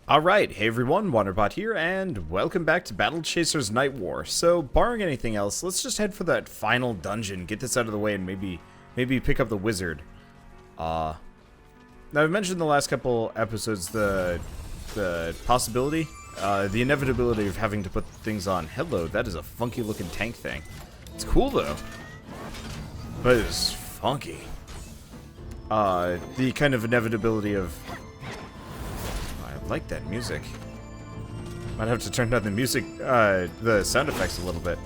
Alright, hey everyone, Wanderbot here, and welcome back to Battle Chasers Nightwar. So, barring anything else, let's just head for that final dungeon, get this out of the way, and maybe pick up the wizard. Now I've mentioned in the last couple episodes the possibility, the inevitability of having to put things on. Hello, that is a funky looking tank thing. It's cool though, but it's funky. The kind of inevitability of... I like that music. Might have to turn down the music, the sound effects a little bit.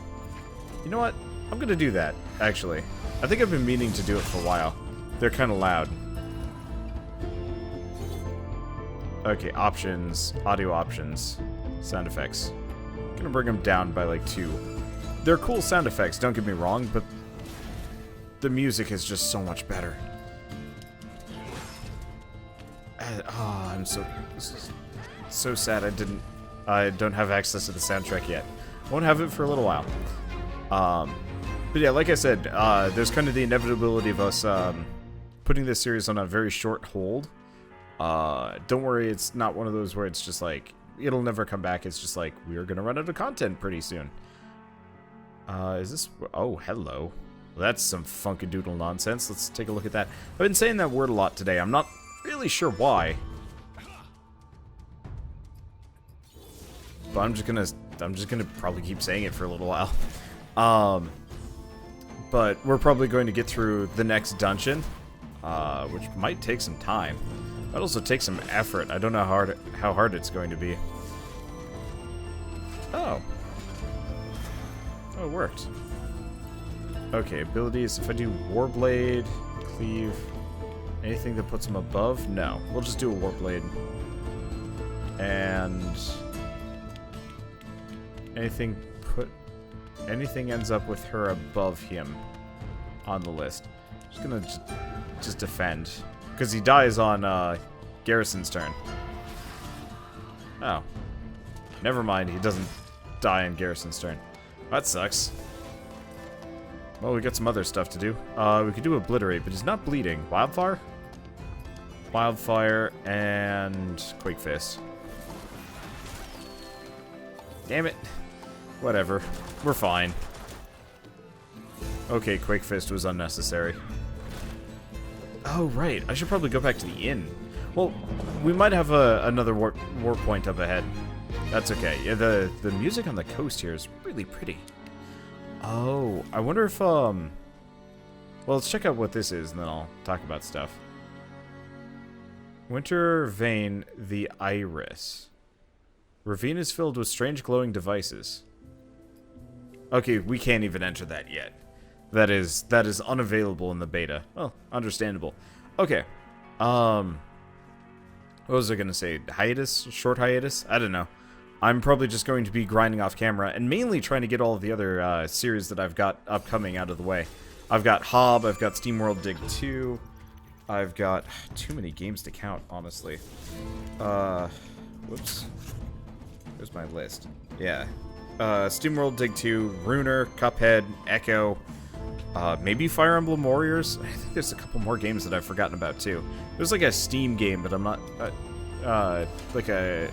You know what? I'm gonna do that, actually. I think I've been meaning to do it for a while. They're kind of loud. Okay, options, audio options, sound effects. Gonna bring them down by like 2. They're cool sound effects, don't get me wrong, but the music is just so much better. I'm so sad I don't have access to the soundtrack yet. Won't have it for a little while. But yeah, like I said, there's kind of the inevitability of us putting this series on a very short hold. Don't worry, it's not one of those where it's just like, it'll never come back. It's just like, we're gonna run out of content pretty soon. Is this... Oh, hello. Well, that's some funkadoodle nonsense. Let's take a look at that. I've been saying that word a lot today. I'm not really sure why. But I'm just gonna probably keep saying it for a little while. But we're probably going to get through the next dungeon, which might take some time. Might also take some effort. I don't know how hard it's going to be. Oh. Oh, it worked. Okay, abilities. If I do Warblade, Cleave, anything that puts them above? No. We'll just do a Warblade. And... anything ends up with her above him on the list. Just gonna just defend. Because he dies on Garrison's turn. Oh. Never mind, he doesn't die on Garrison's turn. That sucks. Well, we got some other stuff to do. We could do Obliterate, but he's not bleeding. Wildfire? Wildfire and Quake Fist. Damn it. Whatever. We're fine. Okay, Quake Fist was unnecessary. Oh, right. I should probably go back to the inn. Well, we might have another war point up ahead. That's okay. Yeah, the music on the coast here is really pretty. Oh, I wonder if, well, let's check out what this is, and then I'll talk about stuff. Winter Vein, the Iris. Ravine is filled with strange glowing devices. Okay, we can't even enter that yet. That is unavailable in the beta. Oh, understandable. Okay. What was I gonna say? Hiatus? Short hiatus? I don't know. I'm probably just going to be grinding off camera and mainly trying to get all of the other series that I've got upcoming out of the way. I've got Hob, I've got SteamWorld Dig 2, I've got too many games to count, honestly. Whoops. Where's my list? Yeah. SteamWorld Dig 2, Runer, Cuphead, Echo, maybe Fire Emblem Warriors. I think there's a couple more games that I've forgotten about too. There's like a Steam game, but I'm not like a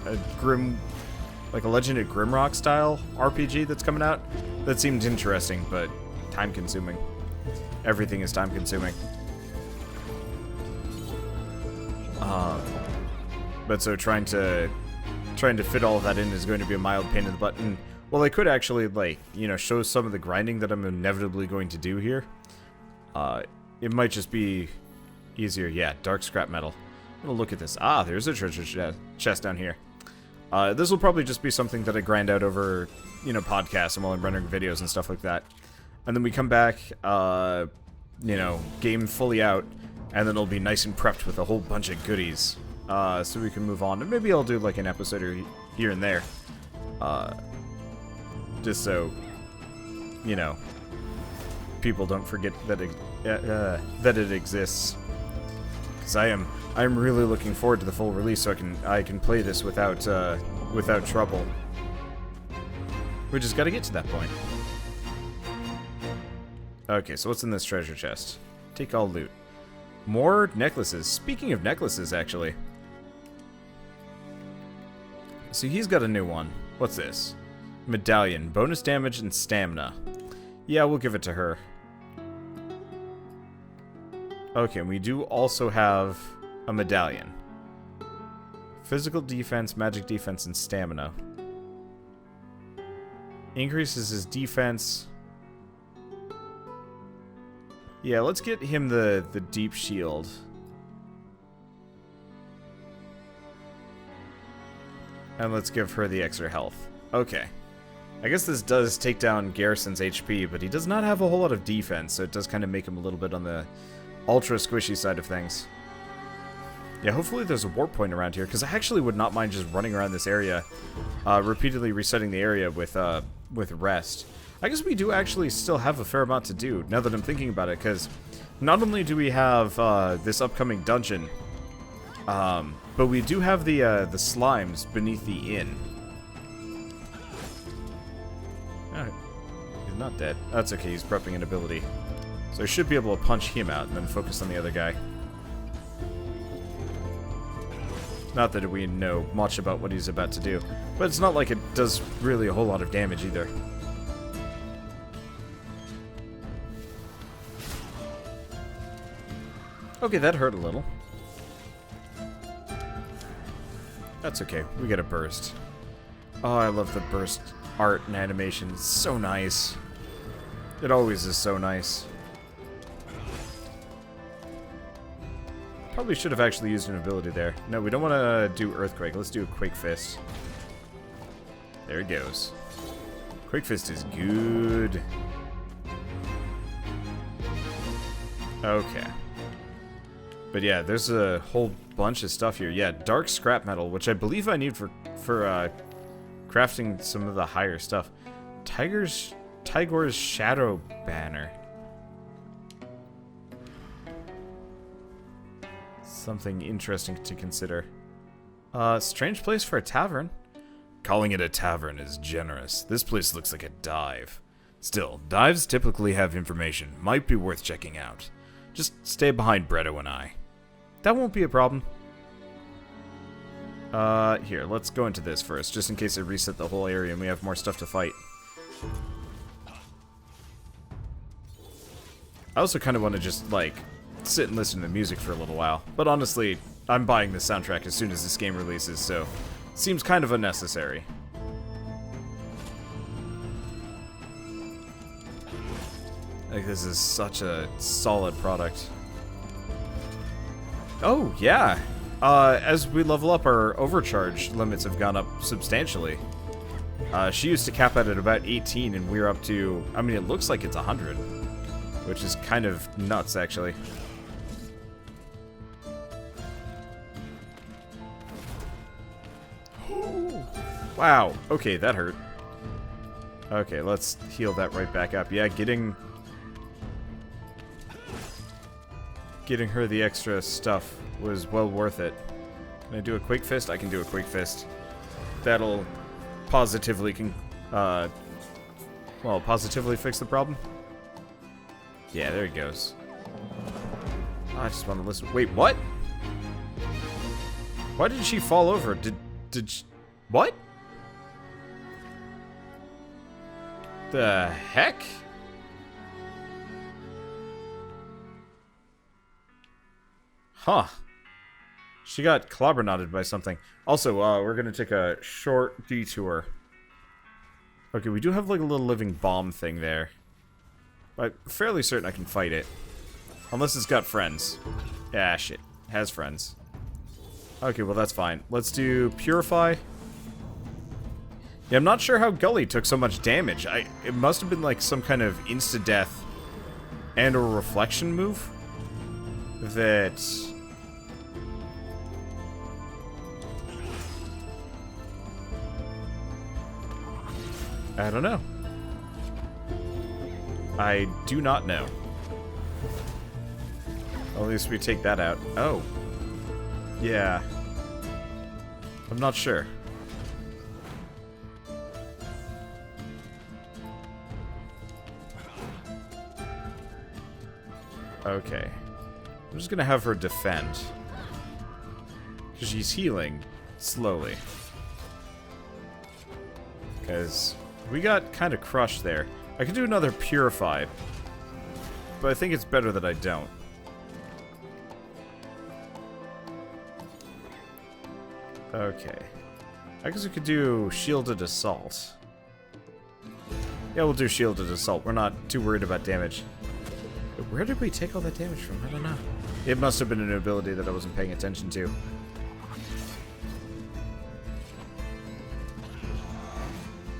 Legend of Grimrock style RPG that's coming out. That seemed interesting, but time consuming. Everything is time consuming. But so trying to fit all of that in is going to be a mild pain in the butt. And, well, I could actually, like, you know, show some of the grinding that I'm inevitably going to do here. It might just be easier. Yeah, dark scrap metal. I'm gonna look at this. Ah, there's a treasure chest down here. This will probably just be something that I grind out over, you know, podcasts and while I'm rendering videos and stuff like that. And then we come back, you know, game fully out, and then it'll be nice and prepped with a whole bunch of goodies. So we can move on. And maybe I'll do, like, an episode or here and there. Just so, you know, people don't forget that it exists. Because I'm really looking forward to the full release, so I can play this without trouble. We just got to get to that point. Okay, so what's in this treasure chest? Take all loot. More necklaces. Speaking of necklaces, actually. So he's got a new one. What's this? Medallion. Bonus damage and stamina. Yeah, we'll give it to her. Okay, we do also have a medallion. Physical defense, magic defense, and stamina. Increases his defense. Yeah, let's get him the deep shield. And let's give her the extra health. Okay. I guess this does take down Garrison's HP, but he does not have a whole lot of defense, so it does kind of make him a little bit on the ultra squishy side of things. Yeah, hopefully there's a warp point around here, because I actually would not mind just running around this area, repeatedly resetting the area with rest. I guess we do actually still have a fair amount to do, now that I'm thinking about it, because not only do we have this upcoming dungeon, but we do have the slimes beneath the inn. Oh, he's not dead. That's okay, he's prepping an ability. So I should be able to punch him out and then focus on the other guy. Not that we know much about what he's about to do, but it's not like it does really a whole lot of damage either. Okay, that hurt a little. That's okay, we get a burst. Oh, I love the burst art and animation. It's so nice. It always is so nice. Probably should have actually used an ability there. No, we don't want to do Earthquake. Let's do a Quake Fist. There it goes. Quake Fist is good. Okay. But yeah, there's a whole bunch of stuff here. Yeah, dark scrap metal, which I believe I need for crafting some of the higher stuff. Tiger's Shadow Banner. Something interesting to consider. Strange place for a tavern. Calling it a tavern is generous. This place looks like a dive. Still, dives typically have information. Might be worth checking out. Just stay behind Bretto and I. That won't be a problem. Here, let's go into this first, just in case I reset the whole area and we have more stuff to fight. I also kind of want to just, like, sit and listen to music for a little while. But honestly, I'm buying the soundtrack as soon as this game releases, so it seems kind of unnecessary. Like, this is such a solid product. Oh, yeah. As we level up, our overcharge limits have gone up substantially. She used to cap out at about 18, and we're up to, I mean, it looks like it's 100. Which is kind of nuts, actually. Wow. Okay, that hurt. Okay, let's heal that right back up. Yeah, getting her the extra stuff was well worth it. Can I do a Quake Fist? I can do a Quake Fist. That'll positively positively fix the problem. Yeah, there he goes. Oh, I just want to listen. Wait, what? Why did she fall over? Did she... What? The heck? Huh. She got clobber-knotted by something. Also, we're gonna take a short detour. Okay, we do have like a little living bomb thing there. I'm fairly certain I can fight it. Unless it's got friends. Ah, shit. It has friends. Okay, well that's fine. Let's do Purify. Yeah, I'm not sure how Gully took so much damage. It must have been like some kind of insta-death and or reflection move that... I don't know. I do not know. At least we take that out. Oh. Yeah. I'm not sure. Okay. I'm just gonna have her defend. Because she's healing slowly. Because we got kind of crushed there. I could do another purified, but I think it's better that I don't. Okay. I guess we could do shielded assault. Yeah, we'll do shielded assault. We're not too worried about damage. Where did we take all that damage from? I don't know. It must have been an ability that I wasn't paying attention to.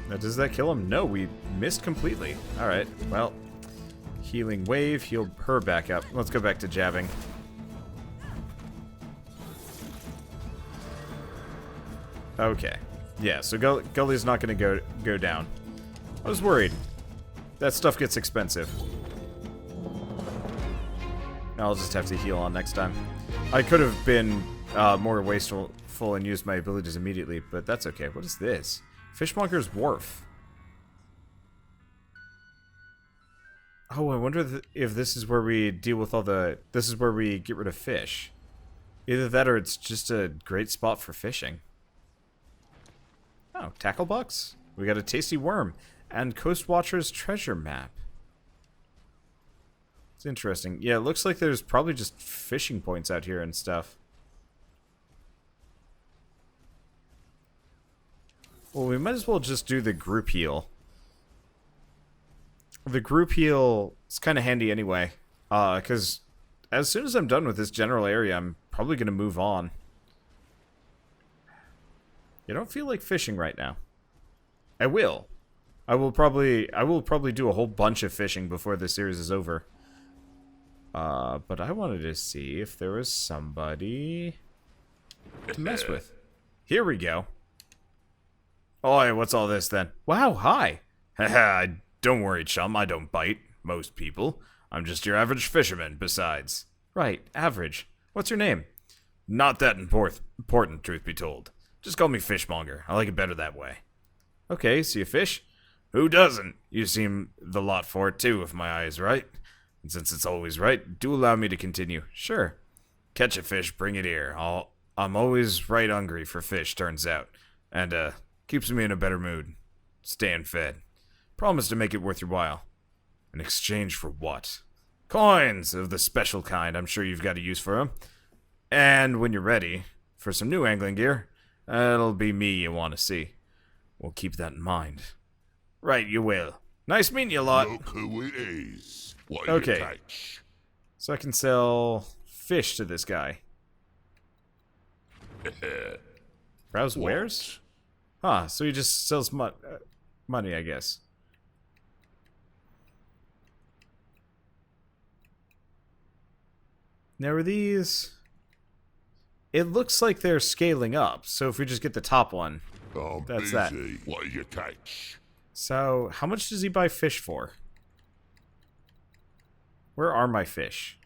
Now, does that kill him? No, we missed completely. Alright, well. Healing wave, heal her back up. Let's go back to jabbing. Okay. Yeah, so Gully's not going to go down. I was worried. That stuff gets expensive. I'll just have to heal on next time. I could have been more wasteful and used my abilities immediately, but that's okay. What is this? Fishmonger's Wharf. Oh, I wonder if this is where we deal with all the... This is where we get rid of fish. Either that or it's just a great spot for fishing. Oh, tackle box? We got a tasty worm. And Coast Watcher's treasure map. It's interesting. Yeah, it looks like there's probably just fishing points out here and stuff. Well, we might as well just do the group heal. The group heal is kind of handy anyway. Because as soon as I'm done with this general area, I'm probably going to move on. I don't feel like fishing right now. I will. I will probably do a whole bunch of fishing before this series is over. But I wanted to see if there was somebody to mess with. Here we go. Oi, what's all this then? Wow, hi. Haha, don't worry, chum, I don't bite. Most people. I'm just your average fisherman, besides. Right, average. What's your name? Not that important, truth be told. Just call me Fishmonger. I like it better that way. Okay, see a fish? Who doesn't? You seem the lot for it too, if my eye is right. And since it's always right, do allow me to continue. Sure. Catch a fish, bring it here. I'm always right hungry for fish, turns out. And, keeps me in a better mood. Staying fed. Promise to make it worth your while. In exchange for what? Coins of the special kind. I'm sure you've got a use for them. And when you're ready for some new angling gear, it'll be me you want to see. We'll keep that in mind. Right, you will. Nice meeting you lot. Look who it is. What okay. You catch? So I can sell fish to this guy. Browse wares? Huh, so he just sells money, I guess. Now are these... It looks like they're scaling up, so if we just get the top one, that's busy. that. What you catch? So, how much does he buy fish for? Where are my fish?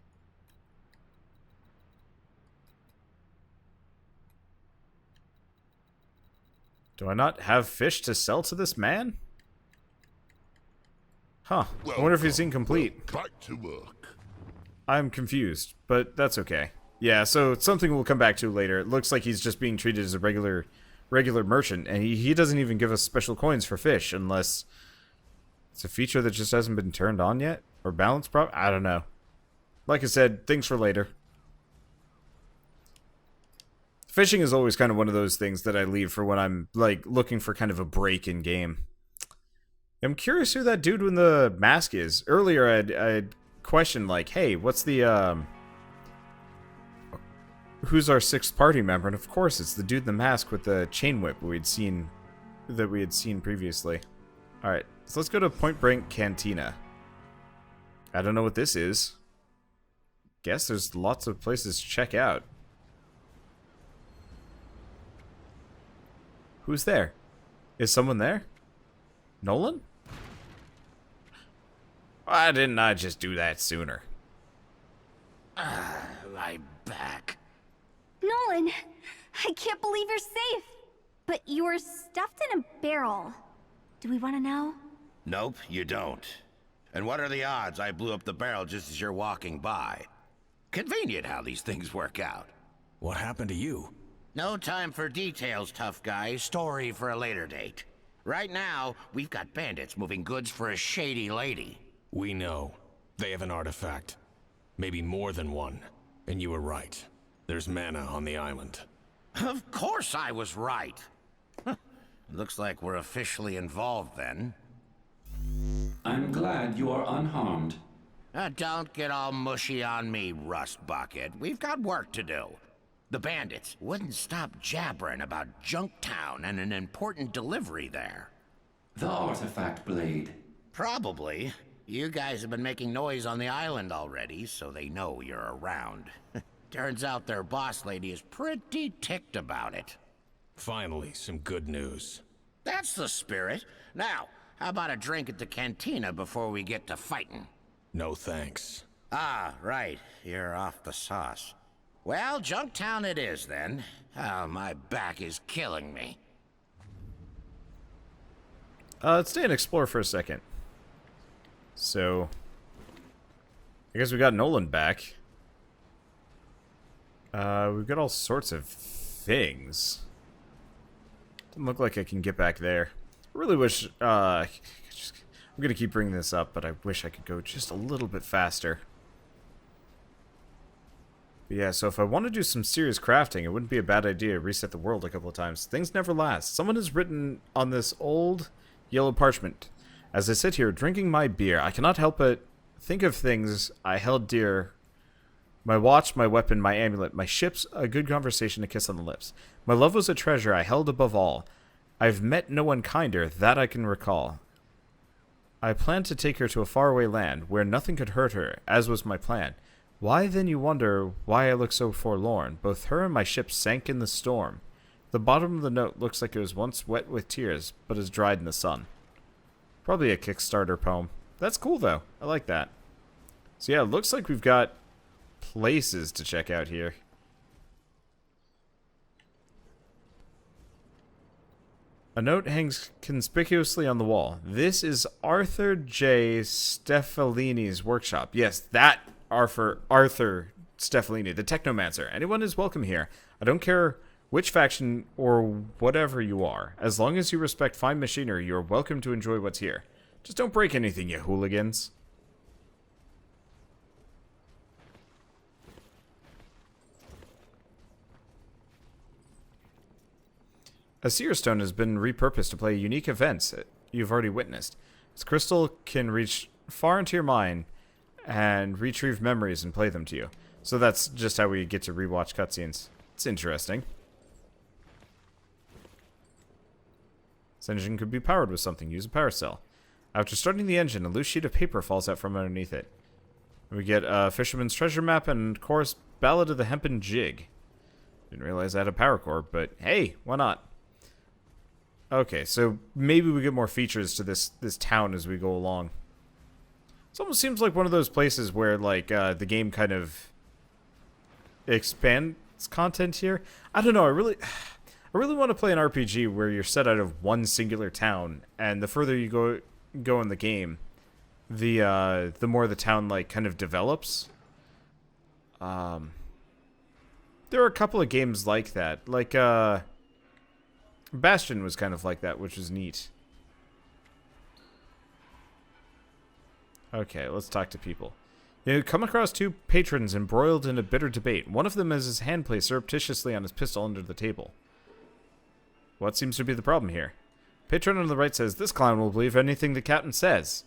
Do I not have fish to sell to this man? Huh. I wonder if he's incomplete. Back to work. I'm confused, but that's okay. Yeah, so it's something we'll come back to later. It looks like he's just being treated as a regular merchant, and he doesn't even give us special coins for fish unless it's a feature that just hasn't been turned on yet? Or balanced I don't know. Like I said, things for later. Fishing is always kind of one of those things that I leave for when I'm, like, looking for kind of a break in game. I'm curious who that dude with the mask is. Earlier, I'd questioned, like, hey, what's the, who's our sixth party member? And of course, it's the dude in the mask with the chain whip we had seen previously. Alright, so let's go to Point Break Cantina. I don't know what this is. Guess there's lots of places to check out. Who's there? Is someone there? Nolan? Why didn't I just do that sooner? My back. Nolan, I can't believe you're safe. But you're stuffed in a barrel. Do we want to know? Nope, you don't. And what are the odds I blew up the barrel just as you're walking by? Convenient how these things work out. What happened to you? No time for details, tough guy. Story for a later date. Right now, we've got bandits moving goods for a shady lady. We know. They have an artifact. Maybe more than one. And you were right. There's mana on the island. Of course I was right. Looks like we're officially involved then. I'm glad you are unharmed. Don't get all mushy on me, Rust Bucket. We've got work to do. The bandits wouldn't stop jabbering about Junktown and an important delivery there. The artifact blade. Probably. You guys have been making noise on the island already, so they know you're around. Turns out their boss lady is pretty ticked about it. Finally, some good news. That's the spirit. Now, how about a drink at the cantina before we get to fighting? No thanks. Ah, right. You're off the sauce. Well, Junktown it is, then. Oh, my back is killing me. Let's stay and explore for a second. So, I guess we got Nolan back. We've got all sorts of things. Doesn't look like I can get back there. I really wish, I'm gonna keep bringing this up, but I wish I could go just a little bit faster. But yeah, so if I want to do some serious crafting, it wouldn't be a bad idea to reset the world a couple of times. Things never last. Someone has written on this old yellow parchment, as I sit here drinking my beer, I cannot help but think of things I held dear. My watch, my weapon, my amulet, my ships, a good conversation, a kiss on the lips. My love was a treasure I held above all. I've met no one kinder, that I can recall. I planned to take her to a faraway land, where nothing could hurt her, as was my plan. Why then you wonder why I look so forlorn? Both her and my ship sank in the storm. The bottom of the note looks like it was once wet with tears, but is dried in the sun. Probably a Kickstarter poem. That's cool, though. I like that. So yeah, it looks like we've got places to check out here. A note hangs conspicuously on the wall. This is Arthur J. Stefalini's workshop. Yes, that Arthur Stefalini, the Technomancer. Anyone is welcome here. I don't care which faction or whatever you are. As long as you respect fine machinery, you are welcome to enjoy what's here. Just don't break anything, you hooligans. A seer stone has been repurposed to play unique events you've already witnessed. Its crystal can reach far into your mind and retrieve memories and play them to you. So that's just how we get to rewatch cutscenes. It's interesting. This engine could be powered with something. Use a power cell. After starting the engine, a loose sheet of paper falls out from underneath it. We get a Fisherman's Treasure Map and chorus Ballad of the Hempen Jig. Didn't realize I had a power core, but hey, why not? Okay, so maybe we get more features to this town as we go along. It almost seems like one of those places where, like, the game kind of expands content here. I don't know, I really want to play an RPG where you're set out of one singular town, and the further you go in the game, the more the town, like, kind of develops. There are a couple of games like that. Like, Bastion was kind of like that, which was neat. Okay, let's talk to people. You come across two patrons embroiled in a bitter debate. One of them has his hand placed surreptitiously on his pistol under the table. What seems to be the problem here? Patron on the right says, "This clown will believe anything the captain says."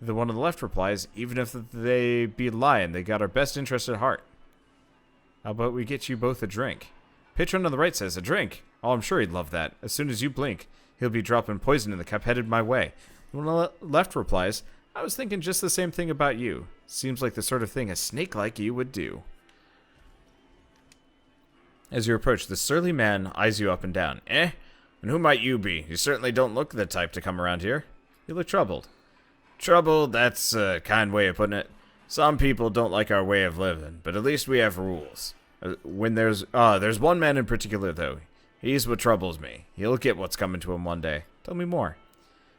The one on the left replies, "Even if they be lying, they got our best interest at heart." How about we get you both a drink? Patron on the right says, "A drink? Oh, I'm sure he'd love that. As soon as you blink, he'll be dropping poison in the cup headed my way." The one on the left replies, "I was thinking just the same thing about you. Seems like the sort of thing a snake like you would do." As you approach, the surly man eyes you up and down. "Eh? And who might you be? You certainly don't look the type to come around here." You look troubled. "Troubled? That's a kind way of putting it. Some people don't like our way of living, but at least we have rules. There's one man in particular, though. He's what troubles me. He'll get what's coming to him one day." "Tell me more."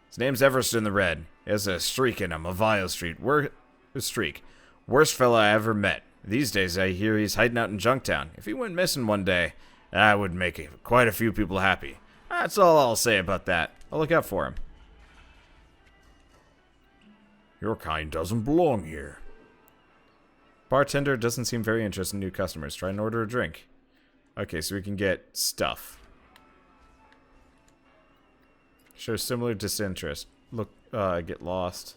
"His name's Everston the Red. He has a streak in him, a vile streak. Worst fella I ever met. These days I hear he's hiding out in Junktown. If he went missing one day, that would make quite a few people happy. That's all I'll say about that. I'll look out for him. Your kind doesn't belong here. Bartender doesn't seem very interested in new customers. Try and order a drink. Okay, so we can get stuff. Shows similar disinterest. Look, get lost.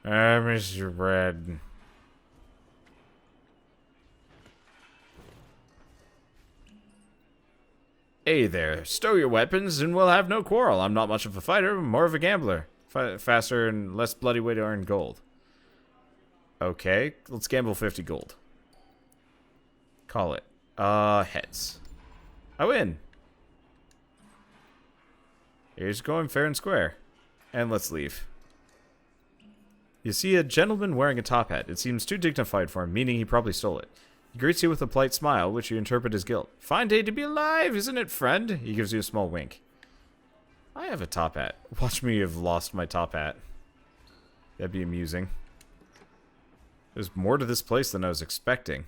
I miss your bread. Hey there, stow your weapons and we'll have no quarrel. I'm not much of a fighter, I'm more of a gambler. Faster and less bloody way to earn gold. Okay, let's gamble 50 gold. Call it. Heads. I win. Here's going fair and square. And let's leave. You see a gentleman wearing a top hat. It seems too dignified for him, meaning he probably stole it. He greets you with a polite smile, which you interpret as guilt. Fine day to be alive, isn't it, friend? He gives you a small wink. I have a top hat. Watch me have lost my top hat. That'd be amusing. There's more to this place than I was expecting.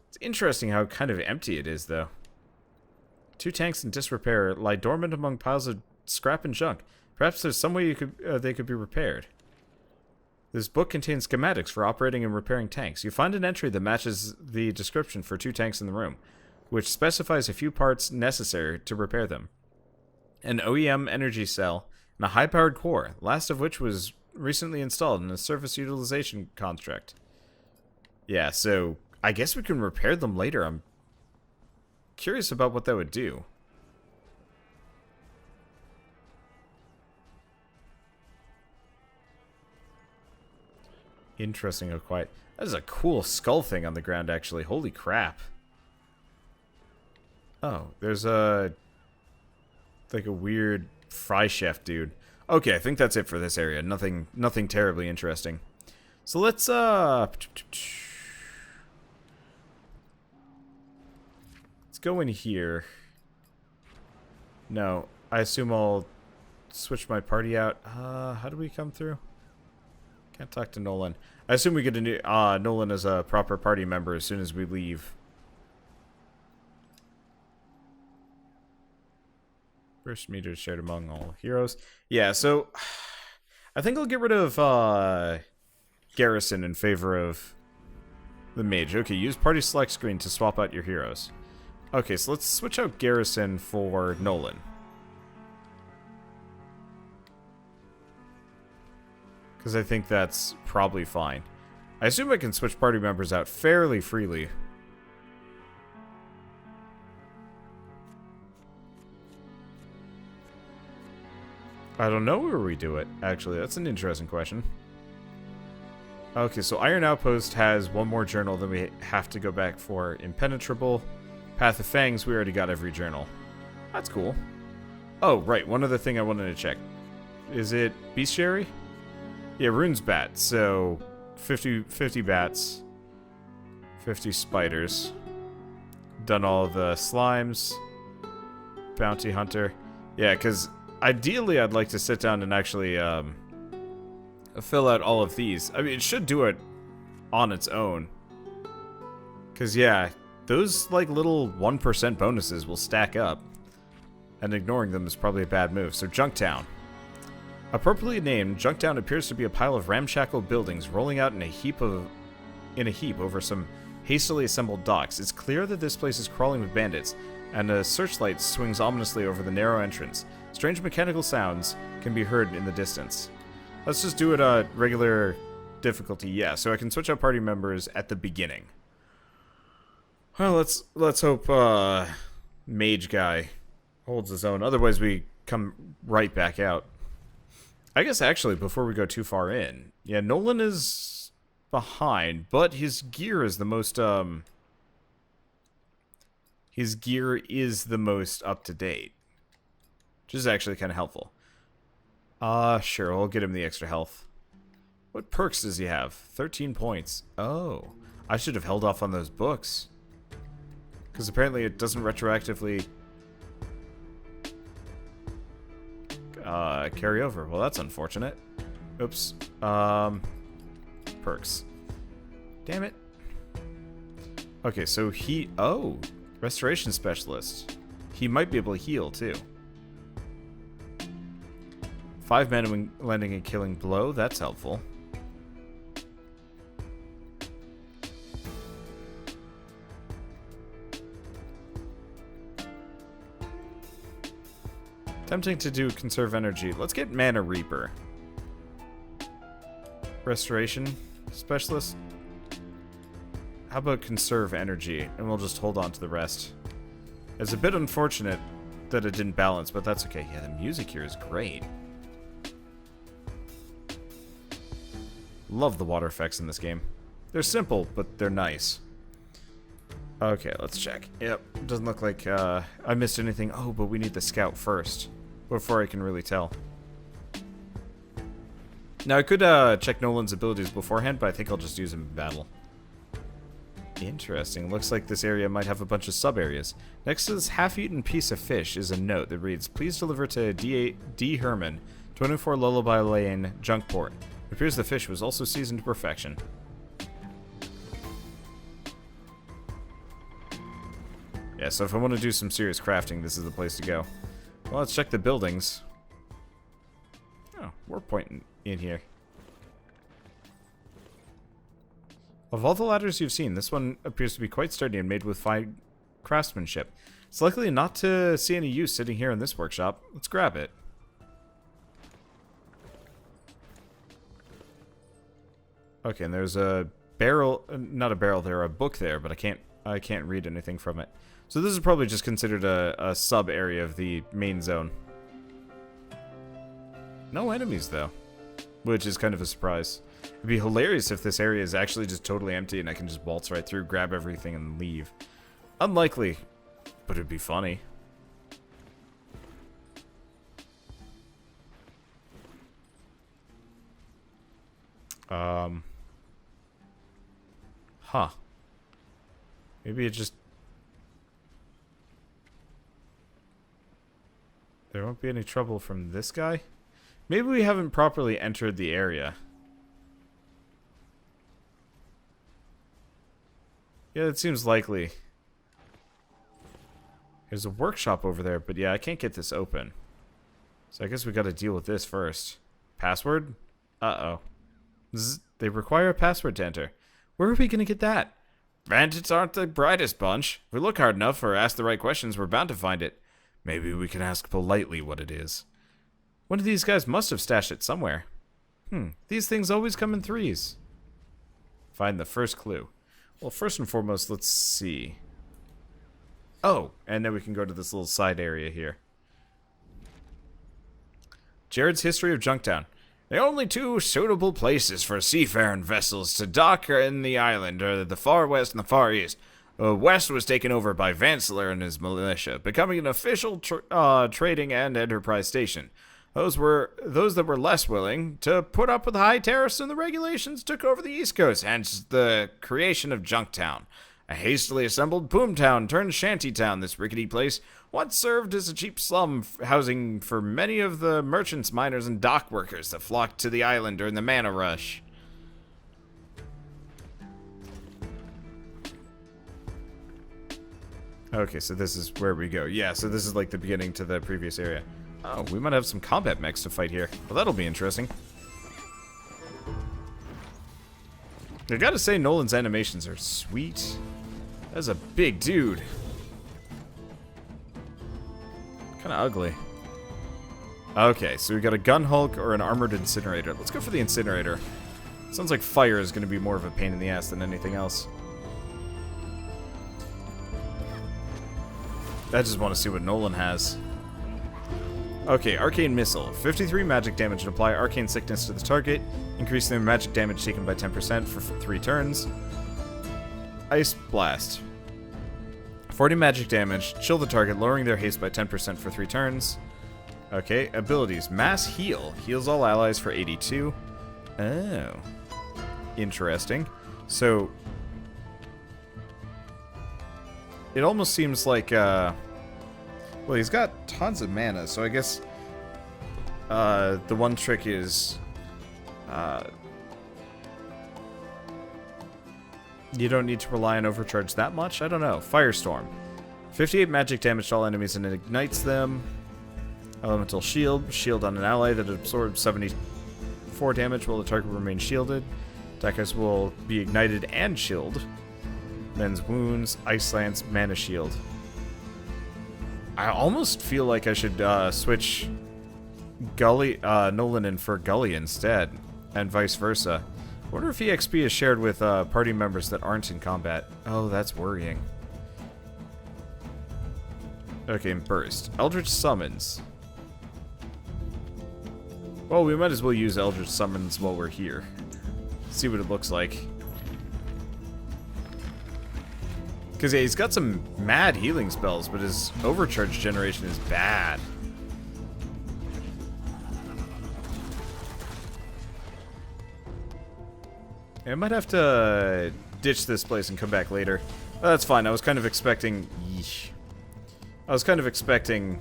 It's interesting how kind of empty it is, though. 2 tanks in disrepair lie dormant among piles of scrap and junk. Perhaps there's some way they could be repaired. This book contains schematics for operating and repairing tanks. You find an entry that matches the description for 2 tanks in the room, which specifies a few parts necessary to repair them. An OEM energy cell and a high-powered core, last of which was recently installed in a surface utilization construct. Yeah, so I guess we can repair them later. I'm curious about what that would do. Interesting how quiet. That is a cool skull thing on the ground, actually. Holy crap. Oh, there's a... like a weird fry chef dude. Okay, I think that's it for this area. Nothing terribly interesting. So let's, let's go in here. No, I assume I'll switch my party out. How do we come through? Can't talk to Nolan. I assume we get a new, Nolan as a proper party member as soon as we leave. First meter shared among all heroes. Yeah, so I think I'll get rid of Garrison in favor of the mage. Okay, use party select screen to swap out your heroes. Okay, so let's switch out Garrison for Nolan. Because I think that's probably fine. I assume I can switch party members out fairly freely. I don't know where we do it, actually. That's an interesting question. Okay, so Iron Outpost has one more journal than we have to go back for. Impenetrable. Path of Fangs, we already got every journal. That's cool. Oh, right, one other thing I wanted to check. Is it bestiary? Yeah, Rune's bat, so 50 bats, 50 spiders. Done all the slimes. Bounty hunter. Yeah, because ideally I'd like to sit down and actually fill out all of these. I mean, it should do it on its own. Because, yeah, those like little 1% bonuses will stack up. And ignoring them is probably a bad move. So, Junktown. Appropriately named, Junktown appears to be a pile of ramshackle buildings rolling out in a heap over some hastily assembled docks. It's clear that this place is crawling with bandits, and a searchlight swings ominously over the narrow entrance. Strange mechanical sounds can be heard in the distance. Let's just do it at regular difficulty. Yeah, so I can switch out party members at the beginning. Well, let's hope Mage Guy holds his own. Otherwise, we come right back out. I guess actually, before we go too far in, yeah, Nolan is behind, but his gear is the most up to date, which is actually kind of helpful. Sure, we'll get him the extra health. What perks does he have? 13 points. Oh, I should have held off on those books, because apparently it doesn't retroactively carry over. Well, that's unfortunate. Oops. Perks. Damn it. Okay, so oh, restoration specialist. He might be able to heal too. 5 mana when landing a killing blow. That's helpful. Tempting to do conserve energy. Let's get Mana Reaper. Restoration Specialist. How about conserve energy? And we'll just hold on to the rest. It's a bit unfortunate that it didn't balance, but that's okay. Yeah, the music here is great. Love the water effects in this game. They're simple, but they're nice. Okay, let's check. Yep, doesn't look like I missed anything. Oh, but we need the scout first, before I can really tell. Now, I could check Nolan's abilities beforehand, but I think I'll just use him in battle. Interesting. Looks like this area might have a bunch of sub-areas. Next to this half-eaten piece of fish is a note that reads, "Please deliver to D. Herman, 24 Lullaby Lane, Junkport. It appears the fish was also seasoned to perfection." Yeah, so if I want to do some serious crafting, this is the place to go. Well, let's check the buildings. Oh, we're pointing in here. Of all the ladders you've seen, this one appears to be quite sturdy and made with fine craftsmanship. It's likely not to see any use sitting here in this workshop. Let's grab it. Okay, and there's a barrel, not a barrel there, a book there, but I can't read anything from it. So this is probably just considered a sub area of the main zone. No enemies though, which is kind of a surprise. It'd be hilarious if this area is actually just totally empty and I can just waltz right through, grab everything, and leave. Unlikely, but it'd be funny. Huh. Maybe it just... There won't be any trouble from this guy? Maybe we haven't properly entered the area. Yeah, it seems likely. There's a workshop over there, but yeah, I can't get this open. So I guess we gotta deal with this first. Password? Uh-oh. They require a password to enter. Where are we gonna get that? Bandits aren't the brightest bunch. If we look hard enough or ask the right questions, we're bound to find it. Maybe we can ask politely what it is. One of these guys must have stashed it somewhere. These things always come in threes. Find the first clue. Well, first and foremost, let's see. Oh, and then we can go to this little side area here. Jared's History of Junktown. The only two suitable places for seafaring vessels to dock in the island are the far west and the far east. West was taken over by Vansler and his militia, becoming an official trading and enterprise station. Those that were less willing to put up with high tariffs and the regulations took over the East Coast, hence the creation of Junktown. A hastily assembled boomtown turned shantytown, this rickety place once served as a cheap slum housing for many of the merchants, miners, and dock workers that flocked to the island during the Mana Rush. Okay, so this is where we go. Yeah, so this is like the beginning to the previous area. Oh, we might have some combat mechs to fight here. Well, that'll be interesting. I gotta say, Nolan's animations are sweet. That's a big dude. Kinda ugly. Okay, so we got a gun hulk or an armored incinerator. Let's go for the incinerator. Sounds like fire is gonna be more of a pain in the ass than anything else. I just want to see what Nolan has. Okay, Arcane Missile. 53 magic damage and apply Arcane Sickness to the target, increasing their magic damage taken by 10% for 3 turns. Ice Blast. 40 magic damage, chill the target, lowering their haste by 10% for 3 turns. Okay, abilities. Mass Heal. Heals all allies for 82. Oh. Interesting. So, it almost seems like, well, he's got tons of mana, so I guess the one trick is you don't need to rely on overcharge that much? I don't know. Firestorm. 58 magic damage to all enemies and it ignites them. Elemental shield. Shield on an ally that absorbs 74 damage while the target remains shielded. Attackers will be ignited and shielded. Men's wounds. Ice lance. Mana shield. I almost feel like I should switch Nolan in for Gully instead, and vice versa. I wonder if EXP is shared with party members that aren't in combat. Oh, that's worrying. Okay, burst. Eldritch summons. Well, we might as well use Eldritch summons while we're here. See what it looks like. Because yeah, he's got some mad healing spells, but his overcharge generation is bad. I might have to ditch this place and come back later. Oh, that's fine. I was kind of expecting... Yeesh. I was kind of expecting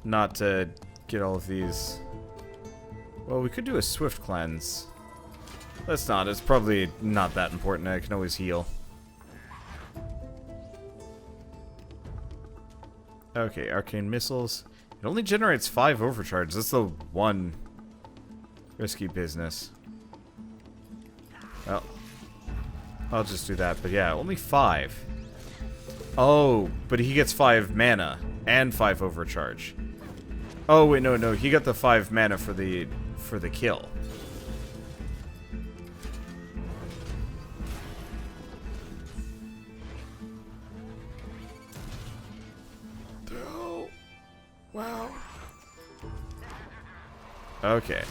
not to get all of these. Well, we could do a swift cleanse. Let's not. It's probably not that important. I can always heal. Okay, arcane missiles. It only generates 5 overcharge. That's the one risky business. Well, I'll just do that. But yeah, only 5. Oh, but he gets 5 mana and 5 overcharge. Oh wait, no, he got the 5 mana for the kill. Wow. Okay.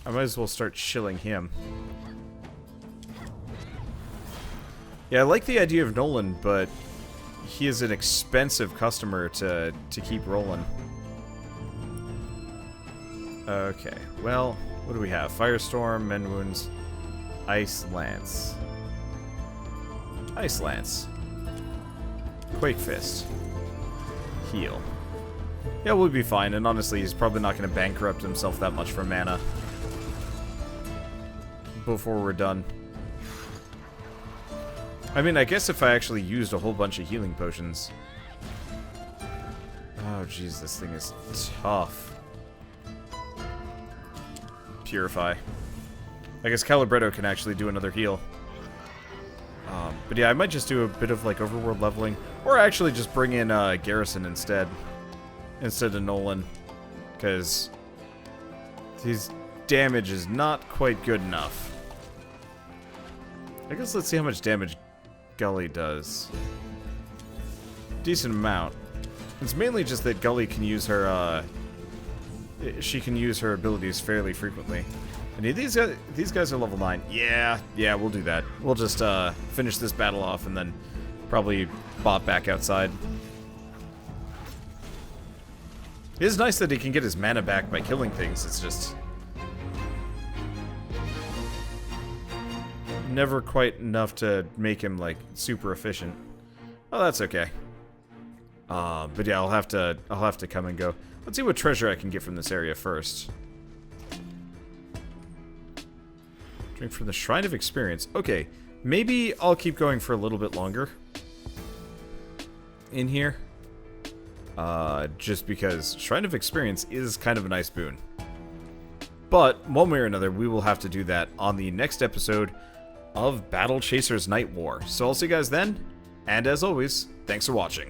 I might as well start shilling him. Yeah, I like the idea of Nolan, but he is an expensive customer to keep rolling. Okay, well, what do we have? Firestorm, Men Wounds, Ice Lance. Ice Lance. Quake Fist. Heal. Yeah, we'll be fine, and honestly, he's probably not going to bankrupt himself that much for mana before we're done. I mean, I guess if I actually used a whole bunch of healing potions. Oh, jeez, this thing is tough. Purify. I guess Calibretto can actually do another heal. But yeah, I might just do a bit of, like, overworld leveling. Or actually just bring in Garrison instead of Nolan. Because his damage is not quite good enough. I guess let's see how much damage Gully does. Decent amount. It's mainly just that Gully can use her, she can use her abilities fairly frequently. And these guys are level 9. Yeah, we'll do that. We'll just, finish this battle off and then probably bop back outside. It is nice that he can get his mana back by killing things. It's just never quite enough to make him, like, super efficient. Oh, that's okay. But yeah, I'll have to come and go. Let's see what treasure I can get from this area first. Drink from the Shrine of Experience. Okay, maybe I'll keep going for a little bit longer in here. Just because Shrine of Experience is kind of a nice boon. But, one way or another, we will have to do that on the next episode of Battle Chasers Nightwar. So I'll see you guys then, and as always, thanks for watching.